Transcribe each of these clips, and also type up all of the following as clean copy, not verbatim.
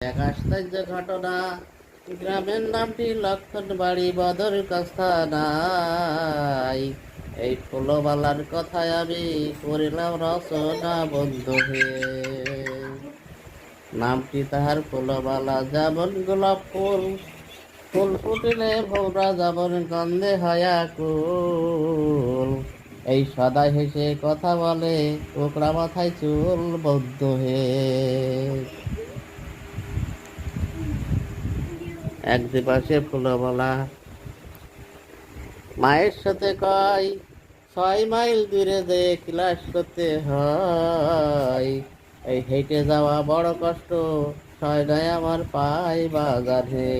এক আশ্চর্য ঘটনা, গ্রামের নামটি লক্ষণ বাড়ি বদর কাস্তানাই। এই ফুলবালার কথায় আমি করিলাম রচনা বন্ধু হে। নামটি তাহার ফুলবালা, যেমন গোলাপ ফুল, ফুল ফুটিলে ভোরা যেমন গন্ধে হয় আকুল। এই সদা হেসে কথা বলে, কোকড়া মাথায় চুল বন্ধু হে। এক দিবসে ফুলবালা মায়ের সাথে কয়, 6 মাইল দূরে যে ক্লাস করতে হয়। এই হেঁটে যাওয়া বড় কষ্ট, সয় নাই আমার পাই বাজারে।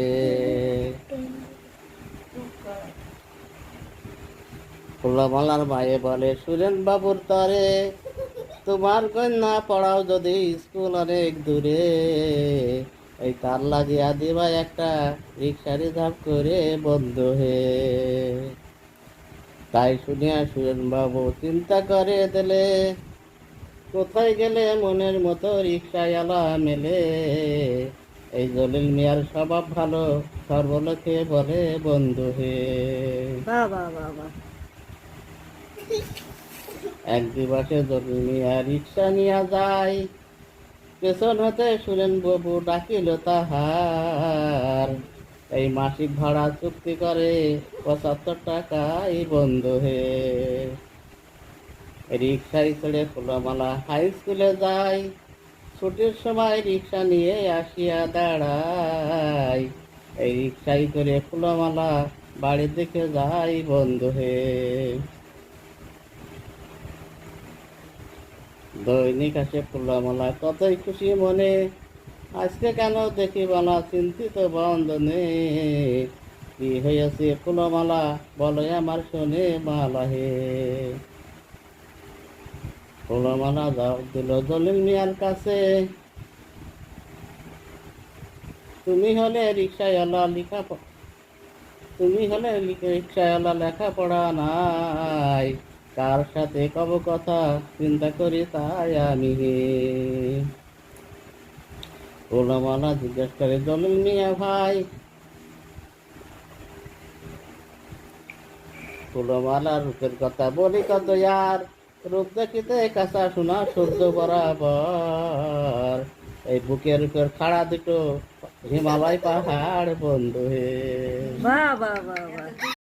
ফুলবালার মায়ে বলে, সুরেন বাবুর তরে, তোমার কন্যা পড়াও যদি স্কুল অনেক দূরে। এই তার লাগিয়া দিবা একটা রিক্সা রিজার্ভ করে বন্ধু হে। তাই শুনিয়া সুরেন বাবু চিন্তা করে দিলে, কোথায় গেলে মনের মতো রিক্সাওয়ালা মেলে। এই জলিল মিয়ার স্বভাব ভালো, সর্বলোকে বলে বন্ধু হে। এক দিবসে জলিল মিয়া রিক্সা নিয়ে যায়, পেছন হতে সুরেন বাবু ডাকিল তাহার। এই মাসিক ভাড়া চুক্তি করে 75 টাকাই বন্ধু হে। রিক্সায় চড়ে ফুলমালা হাই স্কুলে যায়, ছুটির সময় রিক্সা নিয়ে আসিয়া দাঁড়ায়। এই রিক্সায় করে ফুলমালা বাড়ির দিকে যায় বন্ধু হে। দৈনিক আসে ফুলমালা কতই খুশি মনে, আজকে কেন দেখিব না চিন্তিত বন্ধনে। কি হয়েছে ফুলমালা, বলো আমার শোনে মালা হে। ফুলমালা জবাব দিল জলিল মিয়ার কাছে, তুমি হলে রিক্সাওয়ালা রিক্সাওয়ালা লেখাপড়া নাই। কার সাথে কব কথা চিন্তা করি তাই আমি হে। ফুলমালা জিজ্ঞেস করে, জলিল মিয়া ভাই। ফুলমালা রূপের কথা বলি কত ইয়ার, রূপ দেখিতে কাঁচা সোনা সূর্য বরাবর। এই বুকের উপর খাড়া দুটো হিমালয় পাহাড় বন্ধু হে। বাহ বাহ বাহ বাহ।